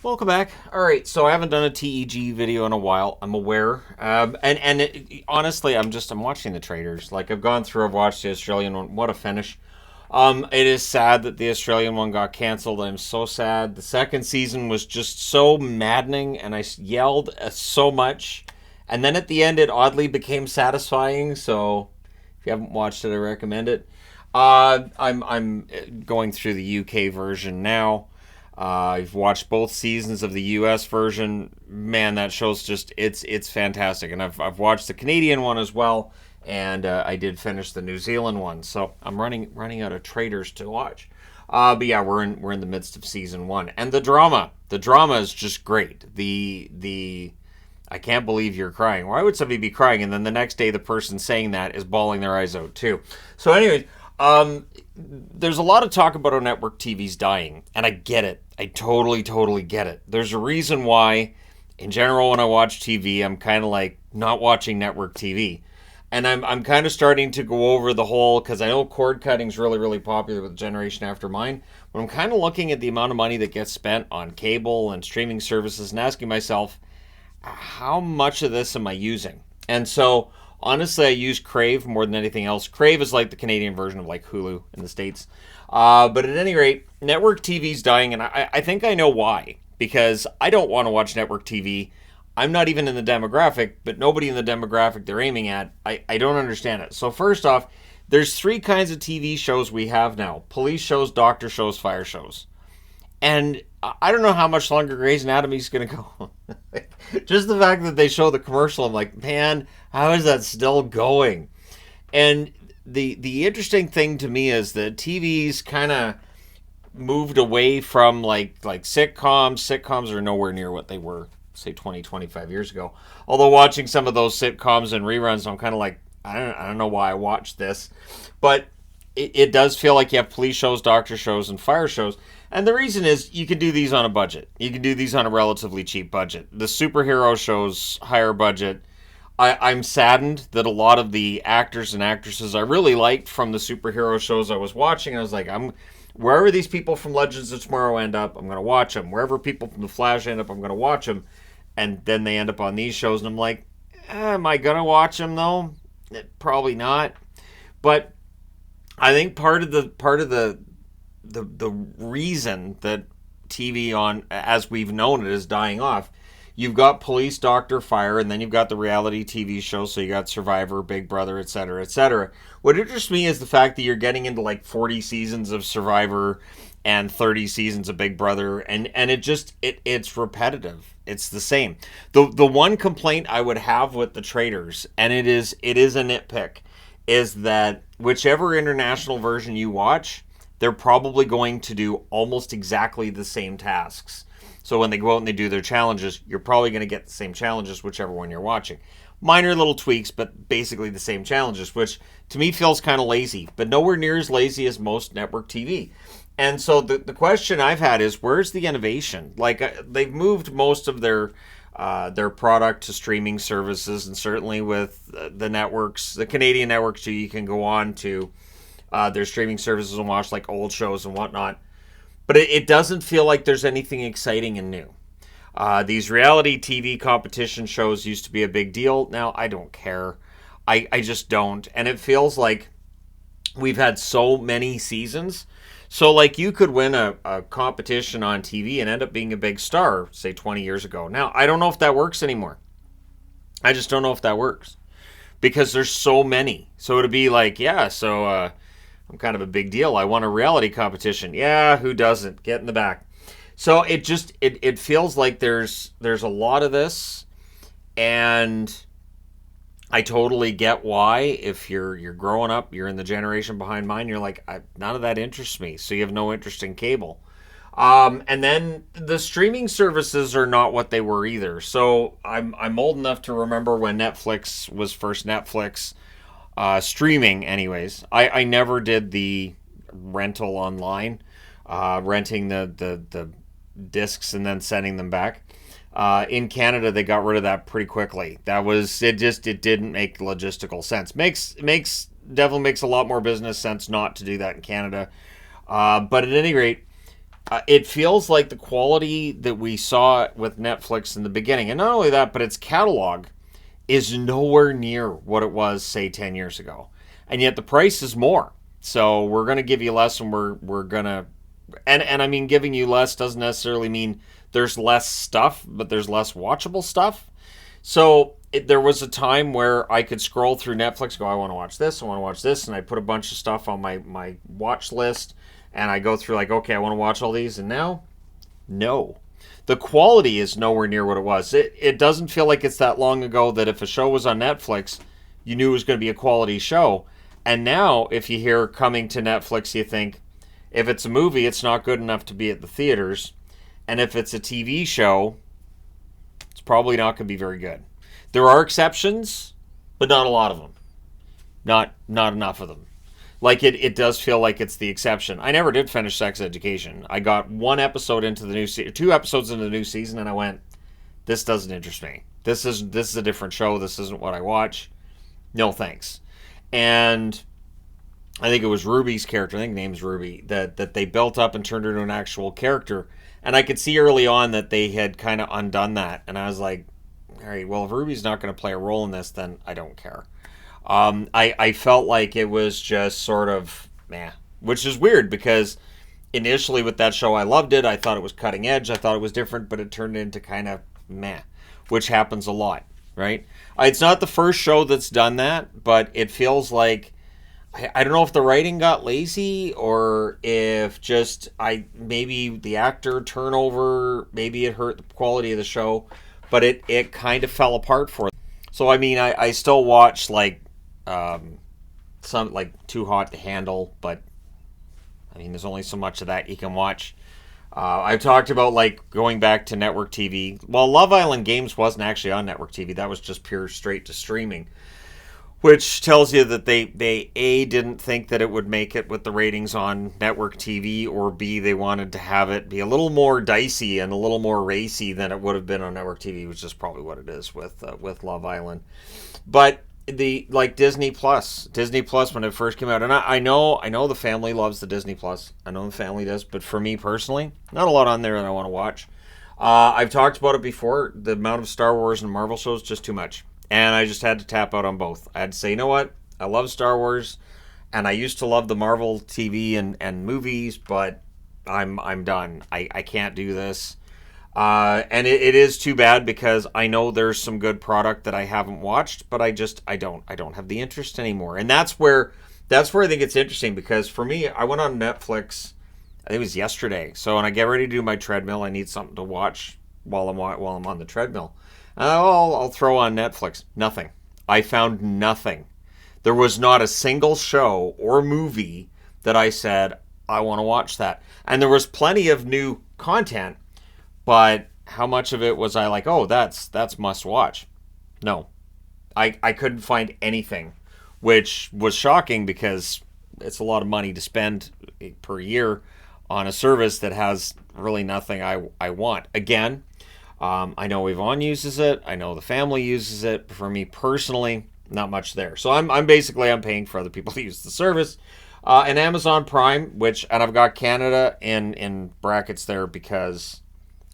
Welcome back. All right, so I haven't done a TEG video in a while. I'm aware, honestly, I'm watching the traders. Like I've watched the Australian one. What a finish! It is sad that the Australian one got canceled. I'm so sad. The second season was just so maddening, and I yelled so much. And then at the end, it oddly became satisfying. So if you haven't watched it, I recommend it. I'm going through the UK version now. I've watched both seasons of the U.S. version. Man, that show's just it's fantastic, and I've watched the Canadian one as well, and I did finish the New Zealand one. So I'm running out of traders to watch. But yeah, we're in the midst of season one, and the drama is just great. The I can't believe you're crying. Why would somebody be crying? And then the next day, the person saying that is bawling their eyes out too. So, anyways, there's a lot of talk about our network TVs dying, and I get it. I totally get it. There's a reason why, in general, when I watch TV, I'm kind of like not watching network TV. And I'm kind of starting to go over the whole, because I know cord cutting's really popular with the generation after mine, but I'm kind of looking at the amount of money that gets spent on cable and streaming services and asking myself, how much of this am I using? And so, honestly, I use Crave more than anything else. Crave is like the Canadian version of like Hulu in the States. But at any rate, network TV's dying, and I think I know why. Because I don't want to watch network TV. I'm not even in the demographic, but nobody in the demographic they're aiming at, I don't understand it. So first off, there's three kinds of TV shows we have now. Police shows, doctor shows, fire shows. And I don't know how much longer Grey's Anatomy is going to go. Just the fact that they show the commercial, I'm like, man, how is that still going? And the interesting thing to me is that TV's kind of moved away from like sitcoms. Sitcoms are nowhere near what they were, say, 25 years ago. Although watching some of those sitcoms and reruns, I'm kind of like, I don't know why I watched this. But it does feel like you have police shows, doctor shows, and fire shows. And the reason is you can do these on a budget. You can do these on a relatively cheap budget. The superhero shows, higher budget. I'm saddened that a lot of the actors and actresses I really liked from the superhero shows I was watching, I was like, wherever these people from Legends of Tomorrow end up, I'm going to watch them. Wherever people from The Flash end up, I'm going to watch them. And then they end up on these shows, and I'm like, am I going to watch them though? Probably not. But I think part of the reason that TV on as we've known it is dying off. You've got police, doctor, fire, and then you've got the reality TV shows. So you got Survivor, Big Brother, etc., etc. What interests me is the fact that you're getting into like 40 seasons of Survivor and 30 seasons of Big Brother, and it's repetitive. It's the same. The one complaint I would have with the traders, and it is a nitpick, is that whichever international version you watch, they're probably going to do almost exactly the same tasks. So when they go out and they do their challenges, you're probably going to get the same challenges, whichever one you're watching. Minor little tweaks, but basically the same challenges, which to me feels kind of lazy, but nowhere near as lazy as most network TV. And so the question I've had is, where's the innovation? Like they've moved most of their product to streaming services, and certainly with the networks, the Canadian networks, too, you can go on to their streaming services and watch like old shows and whatnot. But it doesn't feel like there's anything exciting and new. These reality TV competition shows used to be a big deal. Now I don't care. I just don't. And it feels like we've had so many seasons. So like you could win a competition on TV and end up being a big star, say 20 years ago. Now I don't know if that works anymore. I just don't know if that works. Because there's so many. So it'd be like, yeah, so I'm kind of a big deal. I won a reality competition. Yeah, who doesn't? Get in the back. So it feels like there's a lot of this, and I totally get why. If you're growing up, you're in the generation behind mine, you're like, none of that interests me. So you have no interest in cable. And then the streaming services are not what they were either. So I'm old enough to remember when Netflix was first Netflix, streaming anyways. I never did the rental online, renting the discs and then sending them back. In Canada, they got rid of that pretty quickly. That was it. It didn't make logistical sense. Definitely makes a lot more business sense not to do that in Canada. But at any rate, It feels like the quality that we saw with Netflix in the beginning, and not only that, but its catalog is nowhere near what it was, say, 10 years ago. And yet the price is more. So we're going to give you less, and we're going to, and I mean, giving you less doesn't necessarily mean there's less stuff, but there's less watchable stuff. So there was a time where I could scroll through Netflix, go, I want to watch this, I want to watch this, and I put a bunch of stuff on my watch list, and I go through like, okay, I want to watch all these, and now, no. The quality is nowhere near what it was. It doesn't feel like it's that long ago that if a show was on Netflix, you knew it was going to be a quality show. And now, if you hear coming to Netflix, you think, if it's a movie, it's not good enough to be at the theaters. And if it's a TV show, it's probably not going to be very good. There are exceptions, but not a lot of them. Not enough of them. Like it does feel like it's the exception. I never did finish Sex Education. I got one episode into the new season, 2 episodes into the new season, and I went, "This doesn't interest me. This is a different show. This isn't what I watch. No thanks." And I think it was Ruby's character. I think the name's Ruby that they built up and turned her into an actual character. And I could see early on that they had kind of undone that. And I was like, "All right, well, if Ruby's not going to play a role in this, then I don't care." I felt like it was just sort of meh, which is weird because initially with that show I loved it. I thought it was cutting edge. I thought it was different, but it turned into kind of meh, which happens a lot, right? It's not the first show that's done that, but it feels like I don't know if the writing got lazy or if just maybe the actor turnover, maybe it hurt the quality of the show, but it kind of fell apart for them. So I mean, I still watch like some like Too Hot to Handle, but I mean, there's only so much of that you can watch. I've talked about like going back to network TV. Well, Love Island Games wasn't actually on network TV. That was just pure straight to streaming, which tells you that they A, didn't think that it would make it with the ratings on network TV, or B, they wanted to have it be a little more dicey and a little more racy than it would have been on network TV, which is probably what it is with Love Island. But the like Disney Plus when it first came out, and I know the family loves the Disney Plus. I know the family does, but for me personally, not a lot on there that I want to watch. I've talked about it before. The amount of Star Wars and Marvel shows, just too much. And I just had to tap out on both. I had to say, you know what? I love Star Wars, and I used to love the Marvel TV and movies, but I'm done. I can't do this. And it is too bad because I know there's some good product that I haven't watched, but I don't have the interest anymore. And that's where I think it's interesting, because for me, I went on Netflix, I think it was yesterday. So when I get ready to do my treadmill, I need something to watch while I'm on the treadmill. I'll throw on Netflix. Nothing. I found nothing. There was not a single show or movie that I said, I want to watch that. And there was plenty of new content, but how much of it was I like, oh, that's must watch? No. I couldn't find anything, which was shocking because it's a lot of money to spend per year on a service that has really nothing I want. Again, I know Yvonne uses it. I know the family uses it. For me personally, not much there. So I'm paying for other people to use the service. And Amazon Prime, and I've got Canada in brackets there because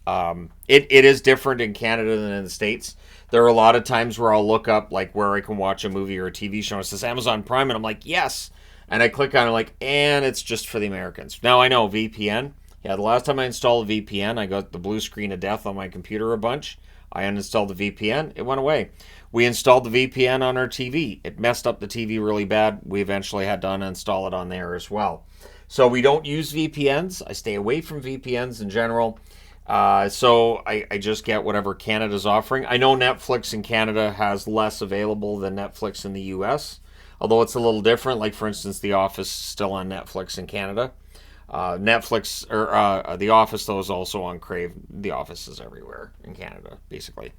it is different in Canada than in the States. There are a lot of times where I'll look up like where I can watch a movie or a TV show. It says Amazon Prime, and I'm like, yes. And I click on it and it's just for the Americans. Now I know VPN. Yeah, the last time I installed a VPN, I got the blue screen of death on my computer a bunch. I uninstalled the VPN. It went away. We installed the VPN on our TV. It messed up the TV really bad. We eventually had to uninstall it on there as well. So we don't use VPNs. I stay away from VPNs in general. So I just get whatever Canada's offering. I know Netflix in Canada has less available than Netflix in the US, although it's a little different. Like, for instance, The Office is still on Netflix in Canada. Netflix, or The Office, though, is also on Crave. The Office is everywhere in Canada, basically.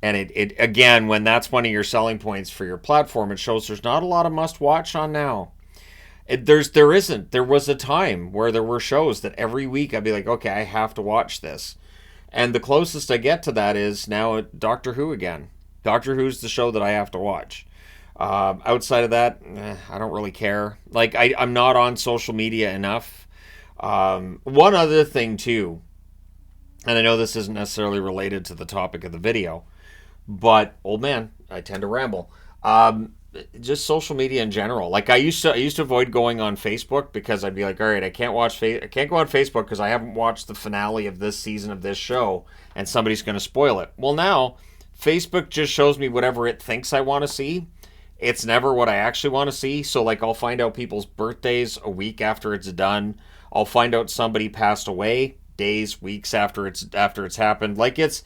And it again, when that's one of your selling points for your platform, it shows there's not a lot of must-watch on now. There isn't. There was a time where there were shows that every week I'd be like, okay, I have to watch this. And the closest I get to that is now Doctor Who again. Doctor Who's the show that I have to watch. Outside of that, I don't really care. Like, I'm not on social media enough. One other thing too, and I know this isn't necessarily related to the topic of the video, but old man, I tend to ramble. Just social media in general. Like I used to avoid going on Facebook because I'd be like, all right, I can't go on Facebook because I haven't watched the finale of this season of this show, and somebody's going to spoil it. Well, now Facebook just shows me whatever it thinks I want to see. It's never what I actually want to see. So like I'll find out people's birthdays a week after it's done. I'll find out somebody passed away days, weeks after it's happened. Like it's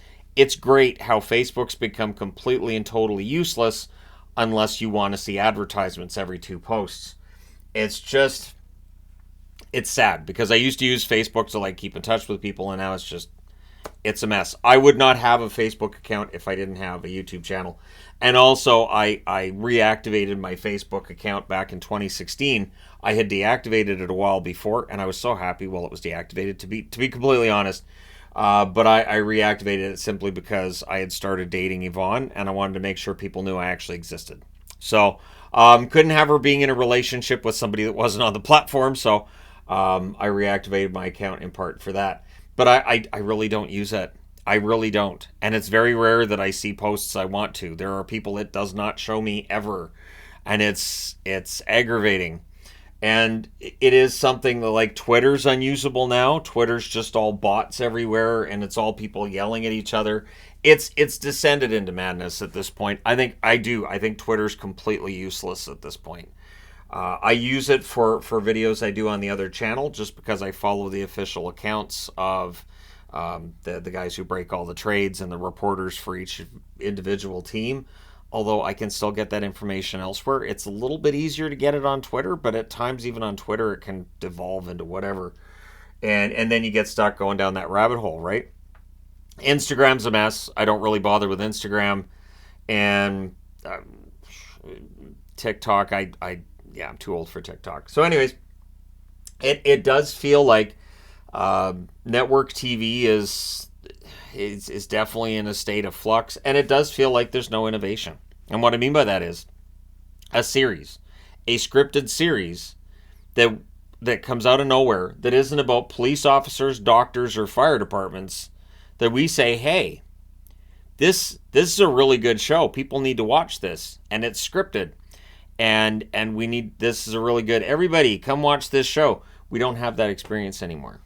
great how Facebook's become completely and totally useless unless you want to see advertisements every two posts. It's just it's sad because I used to use Facebook to like keep in touch with people, and now it's a mess. I would not have a Facebook account if I didn't have a YouTube channel. And also, I reactivated my Facebook account back in 2016. I had deactivated it a while before, and I was so happy while it was deactivated, to be completely honest. But I reactivated it simply because I had started dating Yvonne, and I wanted to make sure people knew I actually existed. So, couldn't have her being in a relationship with somebody that wasn't on the platform, so I reactivated my account in part for that. But I really don't use it. I really don't. And it's very rare that I see posts I want to. There are people it does not show me ever. And it's aggravating. And it is something that, like, Twitter's unusable now. Twitter's just all bots everywhere, and it's all people yelling at each other. It's descended into madness at this point. I think Twitter's completely useless at this point. I use it for videos I do on the other channel just because I follow the official accounts of the guys who break all the trades and the reporters for each individual team. Although I can still get that information elsewhere. It's a little bit easier to get it on Twitter, but at times even on Twitter it can devolve into whatever. And then you get stuck going down that rabbit hole, right? Instagram's a mess. I don't really bother with Instagram. And TikTok, yeah, I'm too old for TikTok. So anyways, it does feel like network TV is definitely in a state of flux, and it does feel like there's no innovation. And what I mean by that is a scripted series that comes out of nowhere, that isn't about police officers, doctors, or fire departments, that we say, hey, this is a really good show. People need to watch this, and it's scripted. And this is a really good, everybody come watch this show. We don't have that experience anymore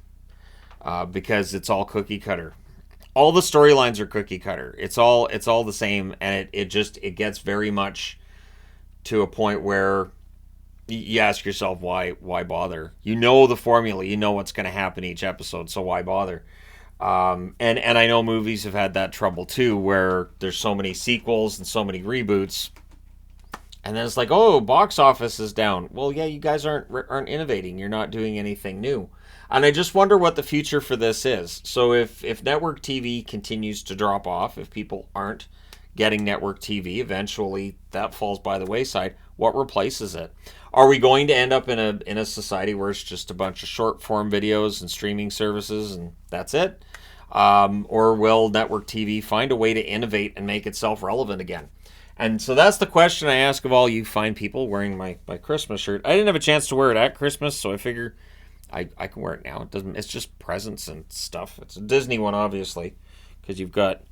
because it's all cookie cutter. All the storylines are cookie cutter. It's all the same, and it gets very much to a point where you ask yourself, why bother? You know the formula, you know what's going to happen each episode, so why bother? And I know movies have had that trouble too, where there's so many sequels and so many reboots. And then it's like, oh, box office is down. Well, yeah, you guys aren't innovating. You're not doing anything new. And I just wonder what the future for this is. So if network TV continues to drop off, if people aren't getting network TV, eventually that falls by the wayside. What replaces it? Are we going to end up in a society where it's just a bunch of short form videos and streaming services and that's it? Or will network TV find a way to innovate and make itself relevant again? And so that's the question I ask of all you fine people wearing my Christmas shirt. I didn't have a chance to wear it at Christmas, so I figure I can wear it now. It's just presents and stuff. It's a Disney one, obviously, because you've got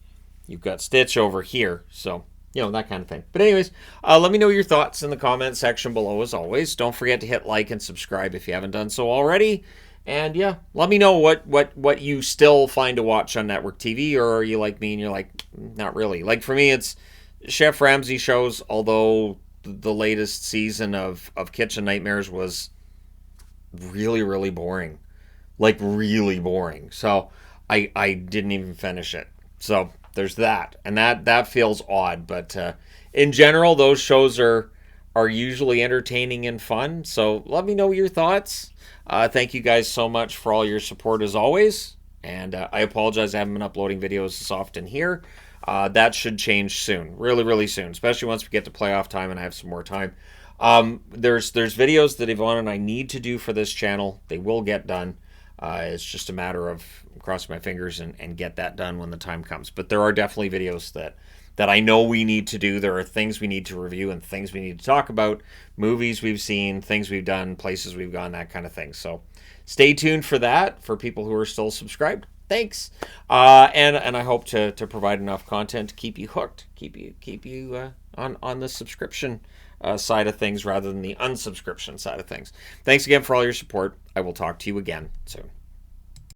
Stitch over here, so that kind of thing. But anyways, let me know your thoughts in the comment section below. As always, don't forget to hit like and subscribe if you haven't done so already. And yeah, let me know what you still find to watch on network TV, or are you like me and you're like, not really. Like for me, it's Chef Ramsay shows, although the latest season of Kitchen Nightmares was really, really boring. Like, really boring. So, I didn't even finish it. So, there's that. And that feels odd. But in general, those shows are usually entertaining and fun. So, let me know your thoughts. Thank you guys so much for all your support as always. And I apologize I haven't been uploading videos as often here. That should change soon, really, really soon, especially once we get to playoff time and I have some more time. There's videos that Yvonne and I need to do for this channel. They will get done. It's just a matter of crossing my fingers and get that done when the time comes. But there are definitely videos that I know we need to do. There are things we need to review and things we need to talk about, movies we've seen, things we've done, places we've gone, that kind of thing. So stay tuned for that for people who are still subscribed. Thanks, and I hope to provide enough content to keep you hooked, keep you on the subscription side of things rather than the unsubscription side of things. Thanks again for all your support. I will talk to you again soon.